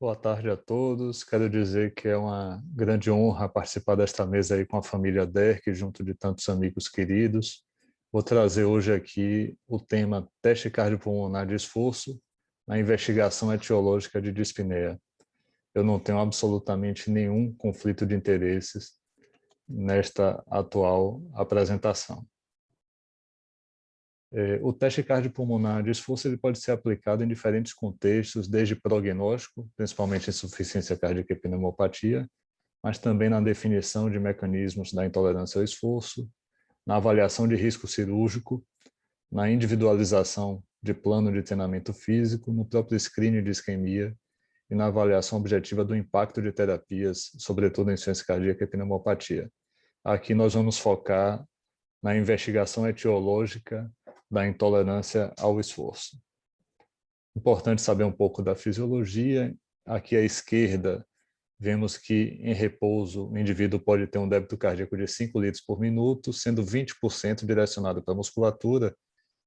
Boa tarde a todos. Quero dizer que é uma grande honra participar desta mesa aí com a família Derck, junto de tantos amigos queridos. Vou trazer hoje aqui o tema teste cardiopulmonar de esforço na investigação etiológica de dispneia. Eu não tenho absolutamente nenhum conflito de interesses nesta atual apresentação. O teste cardiopulmonar de esforço ele pode ser aplicado em diferentes contextos, desde prognóstico, principalmente insuficiência cardíaca e pneumopatia, mas também na definição de mecanismos da intolerância ao esforço, na avaliação de risco cirúrgico, na individualização de plano de treinamento físico, no próprio screening de isquemia e na avaliação objetiva do impacto de terapias, sobretudo em insuficiência cardíaca e pneumopatia. Aqui nós vamos focar na investigação etiológica da intolerância ao esforço. Importante saber um pouco da fisiologia. Aqui à esquerda, vemos que em repouso o indivíduo pode ter um débito cardíaco de 5 litros por minuto, sendo 20% direcionado para a musculatura,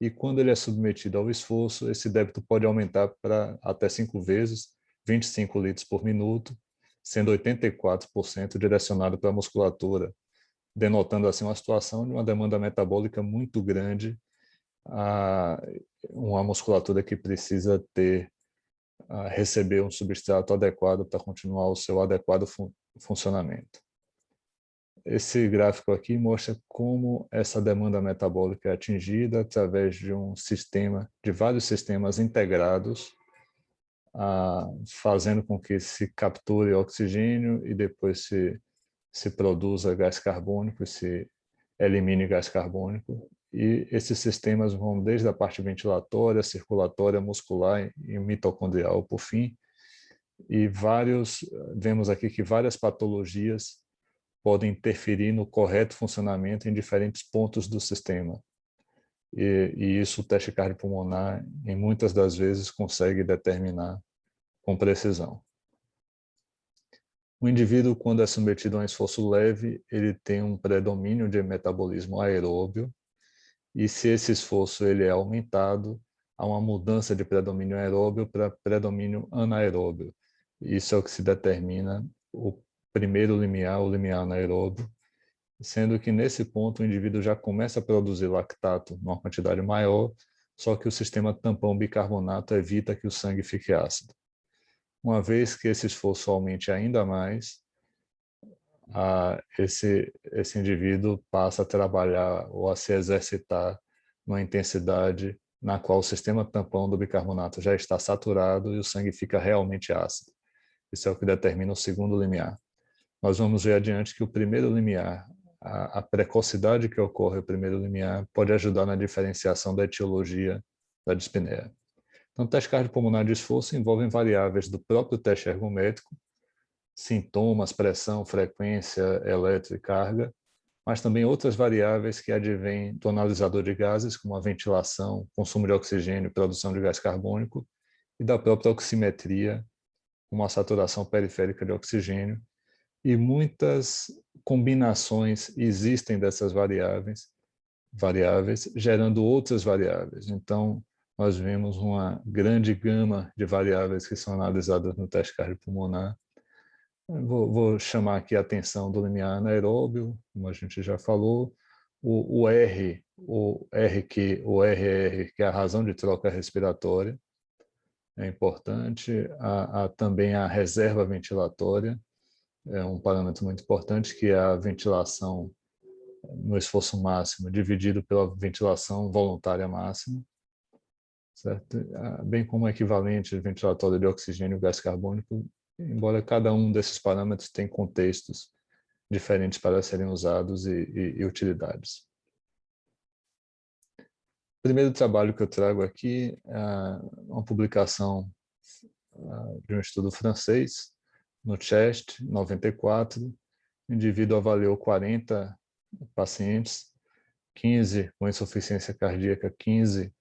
e quando ele é submetido ao esforço, esse débito pode aumentar para até 5 vezes, 25 litros por minuto, sendo 84% direcionado para a musculatura, denotando assim uma situação de uma demanda metabólica muito grande, uma musculatura que precisa receber um substrato adequado para continuar o seu adequado funcionamento. Esse gráfico aqui mostra como essa demanda metabólica é atingida através de um sistema, de vários sistemas integrados, fazendo com que se capture oxigênio e depois se produza gás carbônico e se elimine gás carbônico. E esses sistemas vão desde a parte ventilatória, circulatória, muscular e mitocondrial, por fim. E vemos aqui que várias patologias podem interferir no correto funcionamento em diferentes pontos do sistema. E isso o teste cardiopulmonar, em muitas das vezes, consegue determinar com precisão. O indivíduo, quando é submetido a um esforço leve, ele tem um predomínio de metabolismo aeróbio, e se esse esforço ele é aumentado, há uma mudança de predomínio aeróbio para predomínio anaeróbio. Isso é o que se determina o primeiro limiar, o limiar anaeróbio, sendo que nesse ponto o indivíduo já começa a produzir lactato numa quantidade maior, só que o sistema tampão bicarbonato evita que o sangue fique ácido. Uma vez que esse esforço aumente ainda mais, esse indivíduo passa a trabalhar ou a se exercitar numa intensidade na qual o sistema tampão do bicarbonato já está saturado e o sangue fica realmente ácido. Isso é o que determina o segundo limiar. Nós vamos ver adiante que o primeiro limiar, a precocidade que ocorre o primeiro limiar, pode ajudar na diferenciação da etiologia da dispneia. Então, o teste cardiopulmonar de esforço envolve variáveis do próprio teste ergométrico, sintomas, pressão, frequência, eletro e carga, mas também outras variáveis que advêm do analisador de gases, como a ventilação, consumo de oxigênio e produção de gás carbônico, e da própria oximetria, como a saturação periférica de oxigênio, e muitas combinações existem dessas variáveis, gerando outras variáveis. Então, nós vemos uma grande gama de variáveis que são analisadas no teste cardiopulmonar. Vou chamar aqui a atenção do limiar anaeróbio, como a gente já falou, o RR, que é a razão de troca respiratória, é importante, também a reserva ventilatória, é um parâmetro muito importante, que é a ventilação no esforço máximo dividido pela ventilação voluntária máxima, certo? Bem como o equivalente ventilatório de oxigênio e gás carbônico, embora cada um desses parâmetros tenha contextos diferentes para serem usados e utilidades. O primeiro trabalho que eu trago aqui é uma publicação de um estudo francês, no CHEST, 94. O indivíduo avaliou 40 pacientes, 15 com insuficiência cardíaca, 15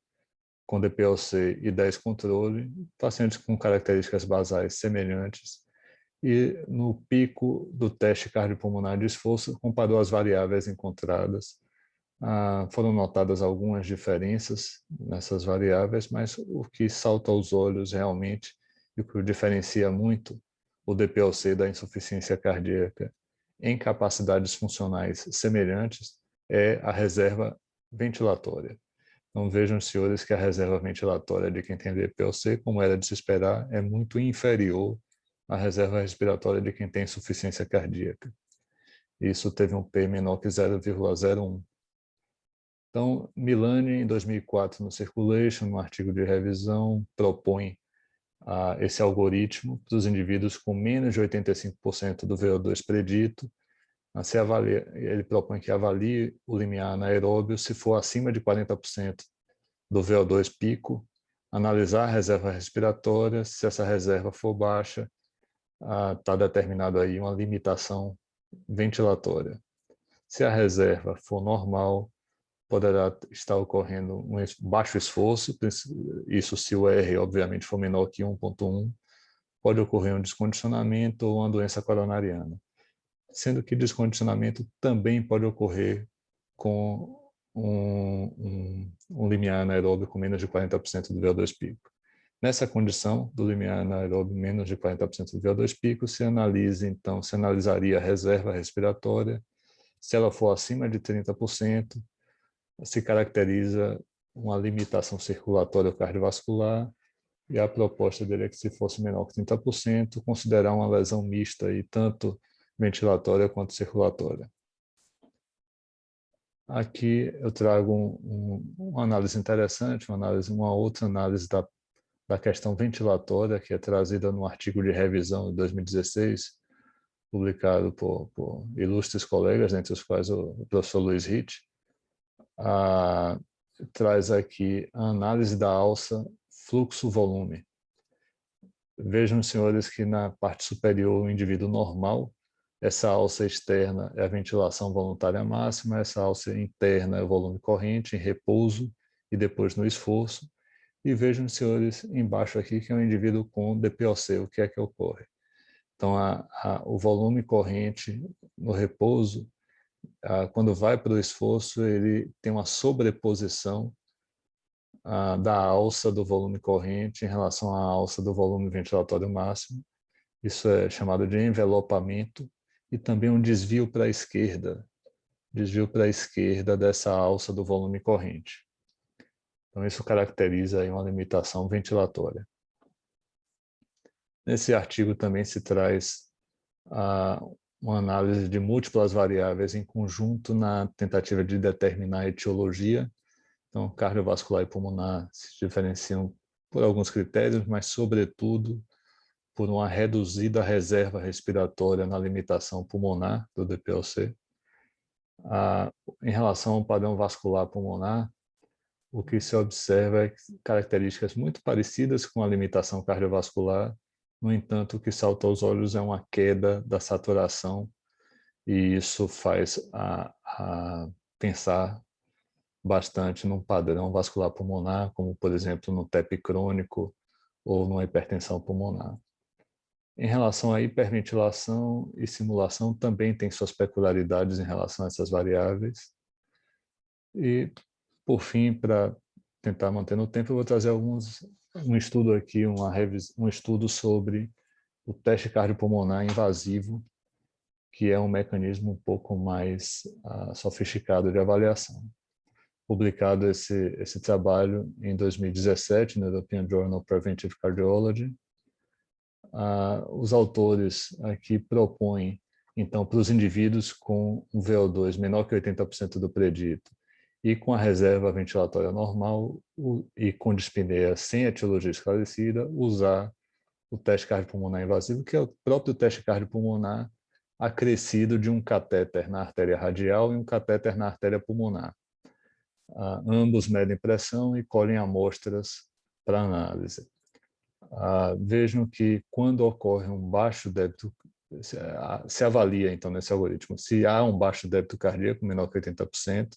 com DPLC e 10 controle, pacientes com características basais semelhantes, e no pico do teste cardiopulmonar de esforço comparou as variáveis encontradas. Foram notadas algumas diferenças nessas variáveis, mas o que salta aos olhos realmente e o que diferencia muito o DPOC da insuficiência cardíaca em capacidades funcionais semelhantes é a reserva ventilatória. Então vejam, senhores, que a reserva ventilatória de quem tem DPOC, como era de se esperar, é muito inferior à reserva respiratória de quem tem insuficiência cardíaca. Isso teve um P menor que 0,01. Então, Milani, em 2004, no Circulation, no artigo de revisão, propõe esse algoritmo para os indivíduos com menos de 85% do VO2 predito. Ele propõe que avalie o limiar anaeróbio se for acima de 40% do VO2 pico, analisar a reserva respiratória, se essa reserva for baixa, está determinado aí uma limitação ventilatória. Se a reserva for normal, poderá estar ocorrendo um baixo esforço, isso se o R, obviamente, for menor que 1,1, pode ocorrer um descondicionamento ou uma doença coronariana, sendo que descondicionamento também pode ocorrer com um limiar anaeróbio com menos de 40% do VO2 pico. Nessa condição do limiar anaeróbio menos de 40% do VO2 pico, se analisaria a reserva respiratória. Se ela for acima de 30%, se caracteriza uma limitação circulatória ou cardiovascular, e a proposta dele é que, se fosse menor que 30%, considerar uma lesão mista, aí, tanto ventilatória quanto circulatória. Aqui eu trago uma análise interessante, uma outra análise da questão ventilatória, que é trazida no artigo de revisão de 2016, publicado por ilustres colegas, entre os quais o professor Luiz Ritt. Traz aqui a análise da alça fluxo-volume. Vejam, senhores, que na parte superior, o indivíduo normal, essa alça externa é a ventilação voluntária máxima, essa alça interna é o volume corrente em repouso e depois no esforço. E vejam, senhores, embaixo aqui, que é um indivíduo com DPOC. O que é que ocorre? Então, o volume corrente no repouso, quando vai para o esforço, ele tem uma sobreposição da alça do volume corrente em relação à alça do volume ventilatório máximo. Isso é chamado de envelopamento, e também um desvio para a esquerda dessa alça do volume corrente. Então, isso caracteriza aí uma limitação ventilatória. Nesse artigo também se traz uma análise de múltiplas variáveis em conjunto na tentativa de determinar a etiologia. Então, cardiovascular e pulmonar se diferenciam por alguns critérios, mas, sobretudo, por uma reduzida reserva respiratória na limitação pulmonar do DPOC. Em relação ao padrão vascular pulmonar, o que se observa é características muito parecidas com a limitação cardiovascular. No entanto, o que salta aos olhos é uma queda da saturação, e isso faz pensar bastante num padrão vascular pulmonar, como, por exemplo, no TEP crônico ou numa hipertensão pulmonar. Em relação à hiperventilação e simulação, também tem suas peculiaridades em relação a essas variáveis. E, por fim, para tentar manter no tempo, eu vou trazer um estudo aqui, um estudo sobre o teste cardiopulmonar invasivo, que é um mecanismo um pouco mais sofisticado de avaliação. Publicado esse trabalho em 2017 no European Journal of Preventive Cardiology. Os autores aqui propõem, então, para os indivíduos com um VO2 menor que 80% do predito e com a reserva ventilatória normal e com dispneia sem etiologia esclarecida, usar o teste cardiopulmonar invasivo, que é o próprio teste cardiopulmonar acrescido de um catéter na artéria radial e um catéter na artéria pulmonar. Ambos medem pressão e colhem amostras para análise. Vejam que, quando ocorre um baixo débito, se avalia, então, nesse algoritmo, se há um baixo débito cardíaco menor que 80%,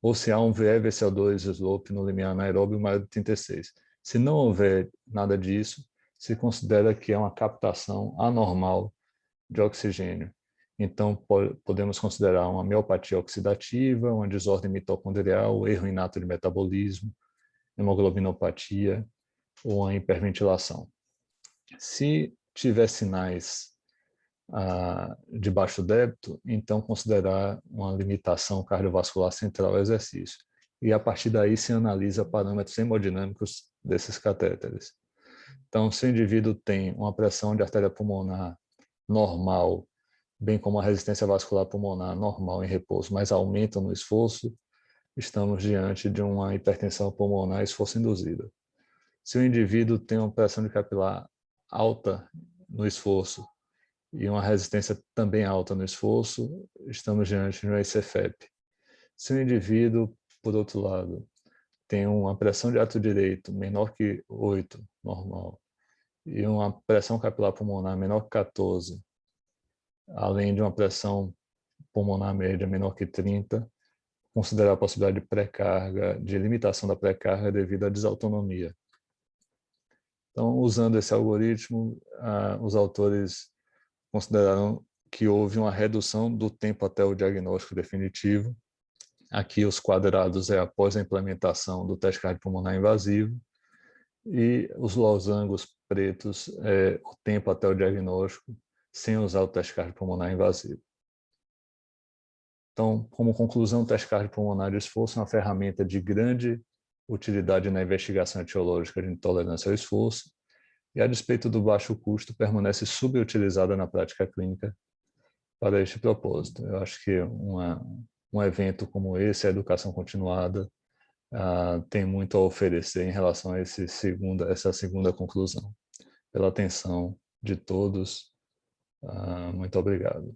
ou se há um VE/VCO2 slope no limiar anaeróbio maior de 36. Se não houver nada disso, se considera que é uma captação anormal de oxigênio. Então, podemos considerar uma miopatia oxidativa, uma desordem mitocondrial, erro inato de metabolismo, hemoglobinopatia ou uma hiperventilação. Se tiver sinais de baixo débito, então considerar uma limitação cardiovascular central ao exercício. E a partir daí se analisa parâmetros hemodinâmicos desses catéteres. Então, se o indivíduo tem uma pressão de artéria pulmonar normal, bem como a resistência vascular pulmonar normal em repouso, mas aumenta no esforço, estamos diante de uma hipertensão pulmonar esforço induzida. Se o indivíduo tem uma pressão de capilar alta no esforço e uma resistência também alta no esforço, estamos diante de um ACFEP. Se o indivíduo, por outro lado, tem uma pressão de ato direito menor que 8, normal, e uma pressão capilar pulmonar menor que 14, além de uma pressão pulmonar média menor que 30, considerar a possibilidade de pré-carga, de limitação da pré-carga devido à desautonomia. Então, usando esse algoritmo, os autores consideraram que houve uma redução do tempo até o diagnóstico definitivo. Aqui os quadrados é após a implementação do teste cardiopulmonar invasivo e os losangos pretos é o tempo até o diagnóstico sem usar o teste cardiopulmonar invasivo. Então, como conclusão, o teste cardiopulmonar de esforço é uma ferramenta de grande utilidade na investigação etiológica de intolerância ao esforço e, a despeito do baixo custo, permanece subutilizada na prática clínica para este propósito. Eu acho que um evento como esse, a educação continuada, tem muito a oferecer em relação a essa segunda conclusão. Pela atenção de todos, muito obrigado.